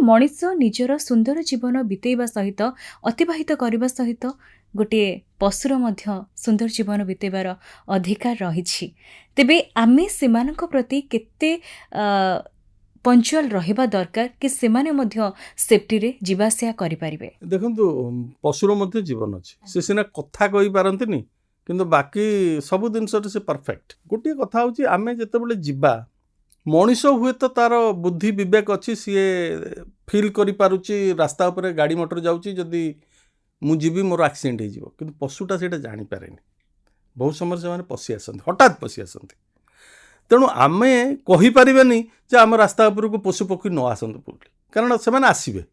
मଣିष निजर सुंदर जीवन बितेवा सहित अतिवाहित करने सहित गोटे पशुर मध्य सुंदर जीवन बितेबार अधिकार रही। तेबे आमे सेमानक प्रति केते पंचुअल रहिबा दरकार कि सेमाने मध्य सेफ्टी रे जीवासिया करि परिबे। देखंतु पशुर मध्य जीवन अछि, से सिना कथा कहि पारंतिनी किंतु बाकी सब जिनस से परफेक्ट। गोटे कथा होची आमे जेतेबेले जीवा मनीष हुए तो तार बुद्धि विवेक अच्छी सी फिल करि पारुची रास्ता उपरे गाड़ी मोटर जाउची जदी मु जीवी मोर एक्सीडेंट हो जिवो, किंतु पशुटा सेटा जानि पारेनी। बहुत समय से माने पसी आसंती, हठात पसी आसंती। तेणु आमे कहि परिबेनी जे आम रास्ता उपरको पशु पक्षी न आसंतु बोली, कारण से माने आसीबे।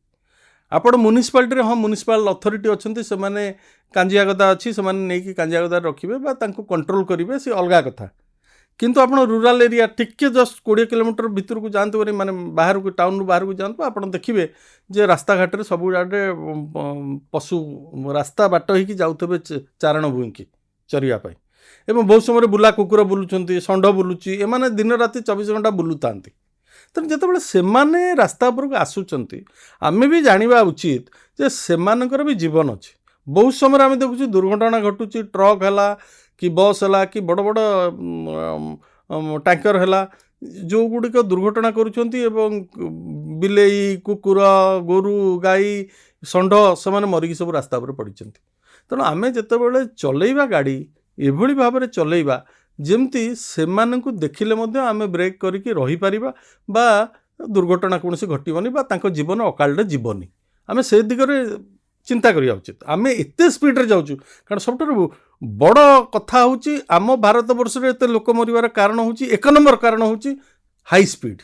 आपण म्युनिसिपालिटी हाँ म्युनिसिपल अथॉरिटी अच्छी से माने कांजियागदा अच्छी से माने नेकी कांजियागदा रखिबे बा तांको कंट्रोल करिवे, से अलगा कथा। किंतु आप रूराल एरिया टिके जस्ट 20 किलोमीटर भीतर को जातु माने बाहर को टाउन बाहर को जातु आप देखिए जे रास्ता घाट सब आड़े पशु रास्ता बाट हो जाऊे चारण भूमि की चरिया एवं बहुत समय बुला कुकुर बुलूँ षंढ बुलूची एमाने दिन राति 24 घंटा बुलू था। तेणु जितेबाला से रास्ता उपरक आसुंच आमे भी जाना उचित जे सेमानकर भी जीवन अच्छे। बहुत समय आम देखुँ दुर्घटना घटुची, ट्रक है कि बस है कि बड़ बड़ टैंकर है जो गुड़िक दुर्घटना करुँच बिलेई कुकुर गोरु गाई षंढ से मरिकी सब रास्ता पर पड़ी। तेणु आमे जितेबाला चलैबा गाड़ी एभली भाव में चलैबा जमती से देखिले आमे ब्रेक करके रही पारिबा बा दुर्घटना कौन से घटबनी बा तांको जीवन अकाल जीवनी आमे से दिगरे चिंता करिया उचित। आमे एते स्पीड रे जाउछु कारण सबठारु बड़ कथा होची आम भारत वर्ष रे एते लोक मरिवार कारण होची एक नंबर कारण होची हाई स्पीड।